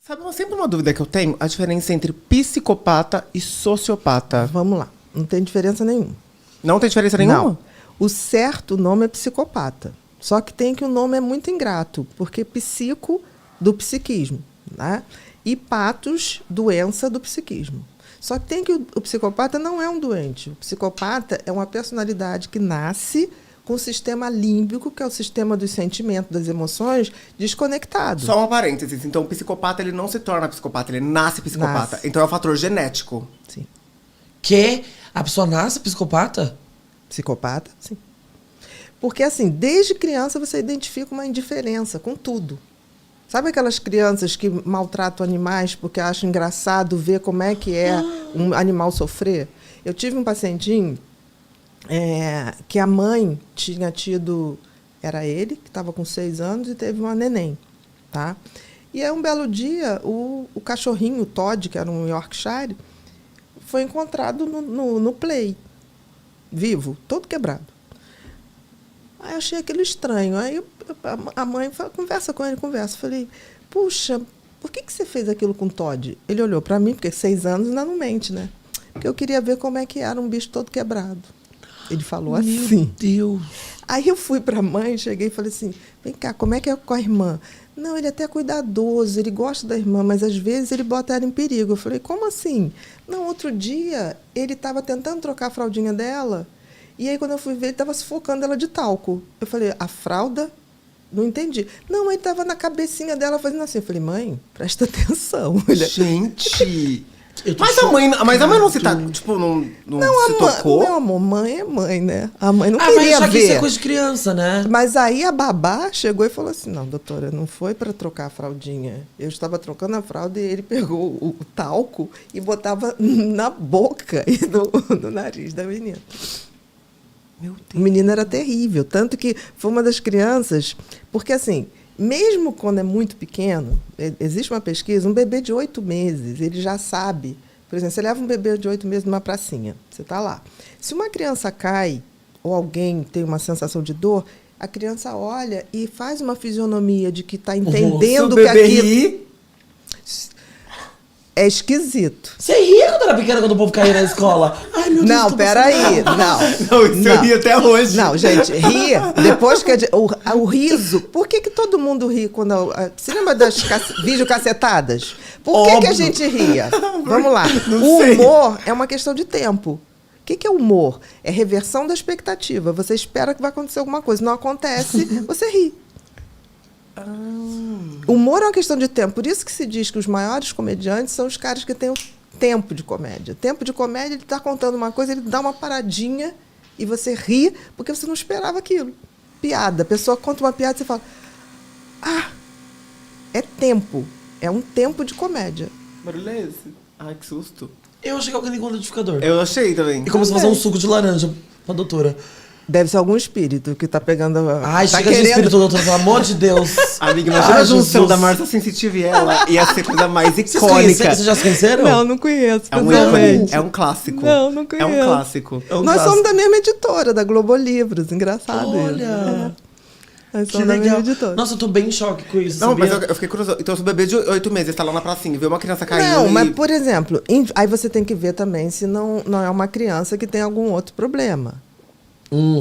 Sabe, sempre uma dúvida que eu tenho, a diferença entre psicopata e sociopata. Vamos lá. Não tem diferença nenhuma. Não tem diferença nenhuma? Não. O certo nome é psicopata. Só que tem que o nome é muito ingrato, porque psico, do psiquismo, né? E patos, doença do psiquismo. Só que tem que o psicopata não é um doente. O psicopata é uma personalidade que nasce com o sistema límbico, que é o sistema dos sentimentos, das emoções, desconectado. Só uma parênteses. Então, o psicopata, ele não se torna psicopata, ele nasce psicopata. Nasce. Então, é um fator genético. Sim. Que a pessoa nasce psicopata? Psicopata, sim. Porque, assim, desde criança você identifica uma indiferença com tudo. Sabe aquelas crianças que maltratam animais porque acham engraçado ver como é que é um animal sofrer? Eu tive um pacientinho que a mãe tinha tido... Era ele, que estava com 6 anos, e teve uma neném. Tá? E aí, um belo dia, o cachorrinho, o Todd, que era um Yorkshire, foi encontrado no play, vivo, todo quebrado. Aí eu achei aquilo estranho. Aí a mãe falou, conversa com ele, conversa. Falei, puxa, por que você fez aquilo com o Todd? Ele olhou para mim, porque 6 anos ainda não mente, né? Porque eu queria ver como é que era um bicho todo quebrado. Ele falou assim. Meu Deus. Aí eu fui para a mãe, cheguei e falei assim, vem cá, como é que é com a irmã? Não, ele é até cuidadoso, ele gosta da irmã, mas às vezes ele bota ela em perigo. Eu falei, como assim? Não, outro dia ele estava tentando trocar a fraldinha dela, e aí quando eu fui ver, ele estava sufocando ela de talco. Eu falei, a fralda? Não entendi. Não, ele estava na cabecinha dela fazendo assim. Eu falei, mãe, presta atenção. Gente... Mas a mãe não se tá, tipo, não se tocou? Meu amor, mãe é mãe, né? A mãe não Mas queria só que ver. isso é coisa de criança, né? Mas aí a babá chegou e falou assim, não, doutora, não foi para trocar a fraldinha. Eu estava trocando a fralda e ele pegou o talco e botava na boca e no nariz da menina. Meu Deus. O menino era terrível, tanto que foi uma das crianças... Porque, assim, mesmo quando é muito pequeno, existe uma pesquisa, um bebê de 8 meses, ele já sabe... Por exemplo, você leva um bebê de 8 meses numa pracinha, você está lá. Se uma criança cai, ou alguém tem uma sensação de dor, a criança olha e faz uma fisionomia de que está entendendo que aquilo... É esquisito. Você ria quando era pequena, quando o povo caía na escola? Ai, meu Deus, Não, peraí. Não, isso eu ri até hoje. Não, gente, ria. Depois que o riso... Por que todo mundo ri quando... Você lembra das videocassetadas? Por que a gente ria? Vamos lá. O humor é uma questão de tempo. O que é humor? É reversão da expectativa. Você espera que vai acontecer alguma coisa. Não acontece, você ri. Humor é uma questão de tempo. Por isso que se diz que os maiores comediantes são os caras que têm o tempo de comédia. Tempo de comédia, ele está contando uma coisa, ele dá uma paradinha e você ri porque você não esperava aquilo. Piada. A pessoa conta uma piada e você fala, é tempo. É um tempo de comédia. Barulho é esse? Ai, que susto. Eu achei que alguém ligou o liquidificador. Eu achei também. E começou a fazer um suco de laranja pra doutora. Deve ser algum espírito que está pegando... Ai, tá chega de espírito, doutora, pelo amor de Deus. Amiga, imagina a junção da Marta Sensitiva e ela. Ia ser a coisa mais icônica. Vocês já se conheceram? Não conheço. É um clássico. Não conheço. É um clássico. Nós somos da mesma editora, da Globo Livros. Engraçado. Olha. Nós Que somos da mesma legal. editora. Nossa, eu tô bem em choque com isso, Não, sabia? mas eu fiquei curioso. Então, se o bebê de 8 meses tá lá na pracinha, vê uma criança caindo Não, e... mas, por exemplo, aí você tem que ver também se não é uma criança que tem algum outro problema.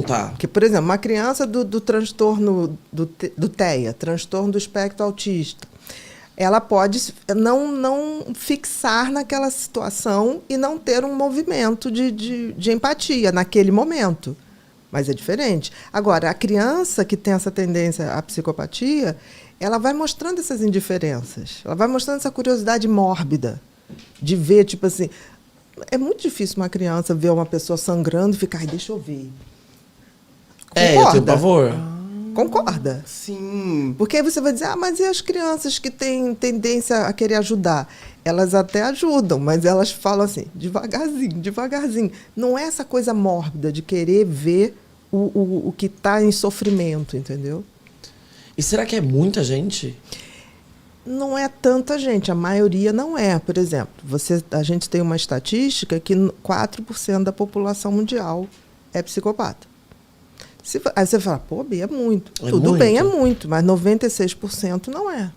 Tá. Porque, por exemplo, uma criança do transtorno do TEA, transtorno do espectro autista, ela pode não fixar naquela situação e não ter um movimento de empatia naquele momento. Mas é diferente. Agora, a criança que tem essa tendência à psicopatia, ela vai mostrando essas indiferenças. Ela vai mostrando essa curiosidade mórbida de ver, tipo assim... É muito difícil uma criança ver uma pessoa sangrando e ficar, ai, deixa eu ver. Eu tenho pavor. Concorda? Sim. Porque aí você vai dizer, mas e as crianças que têm tendência a querer ajudar? Elas até ajudam, mas elas falam assim, devagarzinho, devagarzinho. Não é essa coisa mórbida de querer ver o que está em sofrimento, entendeu? E será que é muita gente? Não é tanta gente, a maioria não é. Por exemplo, a gente tem uma estatística que 4% da população mundial é psicopata. Aí você fala, pô, Bia, é muito. Tudo bem, é muito, mas 96% não é.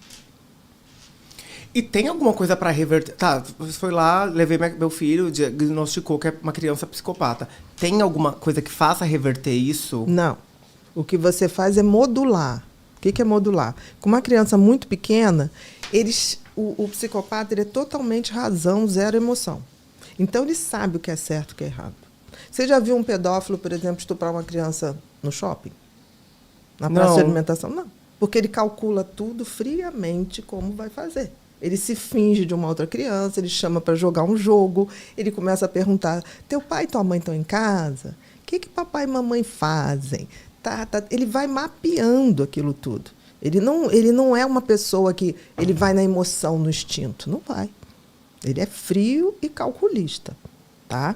E tem alguma coisa pra reverter? Tá, você foi lá, levei meu filho, diagnosticou que é uma criança psicopata. Tem alguma coisa que faça reverter isso? Não. O que você faz é modular. O que é modular? Com uma criança muito pequena, o psicopata ele é totalmente razão, zero emoção. Então, ele sabe o que é certo e o que é errado. Você já viu um pedófilo, por exemplo, estuprar uma criança no shopping? Na praça de alimentação? Não. Porque ele calcula tudo friamente como vai fazer. Ele se finge de uma outra criança, ele chama para jogar um jogo, ele começa a perguntar: teu pai e tua mãe estão em casa? O que papai e mamãe fazem? Ele vai mapeando aquilo tudo. Ele não é uma pessoa que ele vai na emoção, no instinto. Não vai. Ele é frio e calculista. Tá?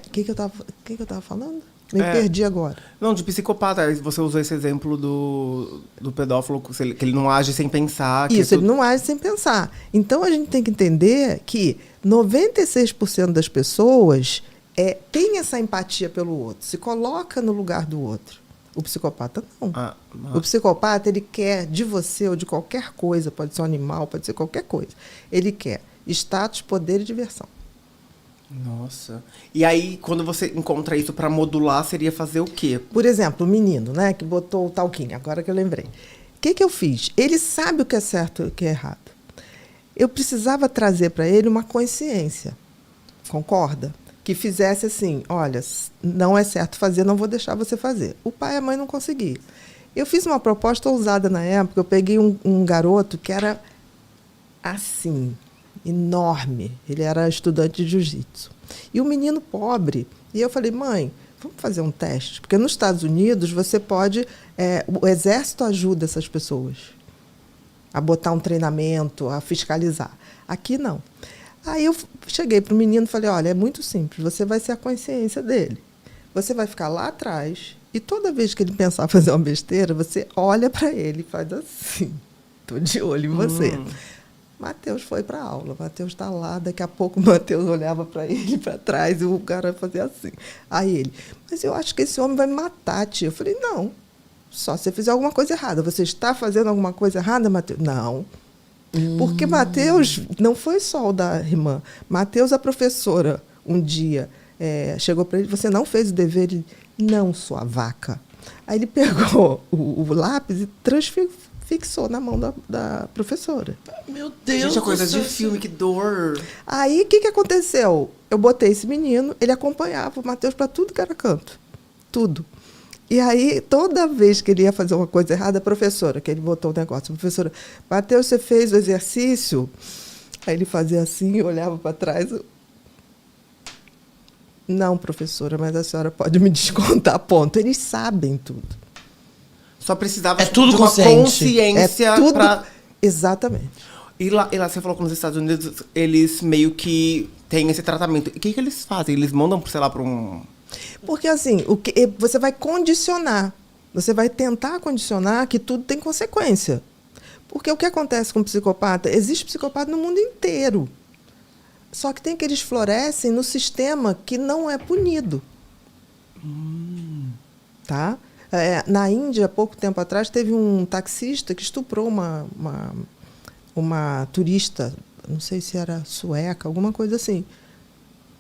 O que eu estava falando? Me perdi agora. Não, de psicopata. Você usou esse exemplo do pedófilo, que ele não age sem pensar. Isso, ele não age sem pensar. Então, a gente tem que entender que 96% das pessoas tem essa empatia pelo outro, se coloca no lugar do outro. O psicopata, não. O psicopata, ele quer de você ou de qualquer coisa, pode ser um animal, pode ser qualquer coisa. Ele quer status, poder e diversão. Nossa. E aí, quando você encontra isso para modular, seria fazer o quê? Por exemplo, o menino, né, que botou o talquinho, agora que eu lembrei. O que eu fiz? Ele sabe o que é certo e o que é errado. Eu precisava trazer para ele uma consciência, concorda? Que fizesse assim: olha, não é certo fazer, não vou deixar você fazer. O pai e a mãe não conseguiam. Eu fiz uma proposta ousada na época. Eu peguei um garoto que era assim, enorme. Ele era estudante de jiu-jitsu. E o menino pobre. E eu falei: mãe, vamos fazer um teste? Porque nos Estados Unidos você pode... o exército ajuda essas pessoas a botar um treinamento, a fiscalizar. Aqui, não. Aí eu cheguei para o menino e falei: olha, é muito simples, você vai ser a consciência dele. Você vai ficar lá atrás e toda vez que ele pensar fazer uma besteira, você olha para ele e faz assim: estou de olho em você. Matheus foi para a aula, Matheus está lá, daqui a pouco o Matheus olhava para ele, para trás, e o cara fazia assim. Aí ele: mas eu acho que esse homem vai me matar, tia. Eu falei: não, só se você fizer alguma coisa errada. Você está fazendo alguma coisa errada, Matheus? Não. Porque Matheus não foi só o da irmã. Matheus, a professora, um dia, chegou para ele: você não fez o dever? Ele: não, sua vaca. Aí ele pegou o lápis e fixou na mão da professora. Meu Deus! Gente, é coisa de filme, que dor. Aí, o que aconteceu? Eu botei esse menino, ele acompanhava o Matheus para tudo que era canto. Tudo. E aí, toda vez que ele ia fazer uma coisa errada, a professora, que ele botou o negócio, a professora: Matheus, você fez o exercício? Aí ele fazia assim, olhava para trás. Não, professora, mas a senhora pode me descontar, ponto. Eles sabem tudo. Só precisava tudo de uma consciente. consciência tudo... pra... Exatamente. E lá você falou que nos Estados Unidos eles meio que têm esse tratamento. E o que eles fazem? Eles mandam, sei lá, para um... Porque, assim, você vai condicionar. Você vai tentar condicionar que tudo tem consequência. Porque o que acontece com o psicopata? Existe psicopata no mundo inteiro. Só que tem que eles florescem no sistema que não é punido. Tá? Na Índia, há pouco tempo atrás, teve um taxista que estuprou uma turista, não sei se era sueca, alguma coisa assim.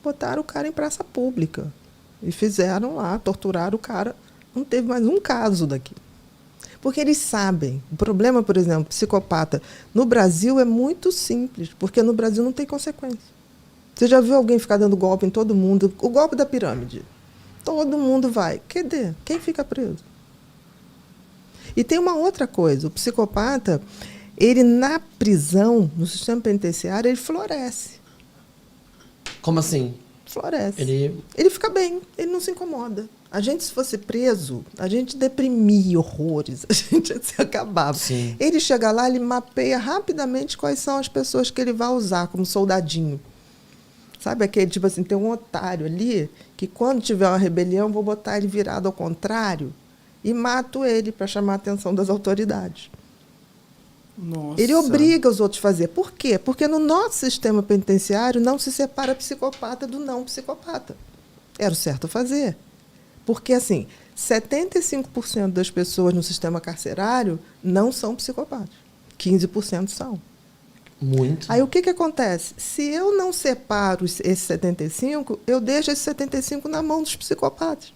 Botaram o cara em praça pública. E fizeram lá, torturaram o cara. Não teve mais um caso daqui. Porque eles sabem. O problema, por exemplo, psicopata, no Brasil é muito simples, porque no Brasil não tem consequência. Você já viu alguém ficar dando golpe em todo mundo? O golpe da pirâmide. Todo mundo vai. Cadê? Quem fica preso? E tem uma outra coisa. O psicopata, ele na prisão, no sistema penitenciário, ele floresce. Como assim? Floresce. Ele fica bem, ele não se incomoda. A gente, se fosse preso, a gente deprimia horrores, a gente se acabava. Sim. Ele chega lá, ele mapeia rapidamente quais são as pessoas que ele vai usar como soldadinho. Sabe aquele, tipo assim, tem um otário ali, que quando tiver uma rebelião, vou botar ele virado ao contrário e mato ele para chamar a atenção das autoridades. Nossa. Ele obriga os outros a fazer. Por quê? Porque no nosso sistema penitenciário não se separa psicopata do não psicopata. Era o certo a fazer. Porque, assim, 75% das pessoas no sistema carcerário não são psicopatas. 15% são. Muito. Aí o que acontece? Se eu não separo esses 75, eu deixo esses 75 na mão dos psicopatas.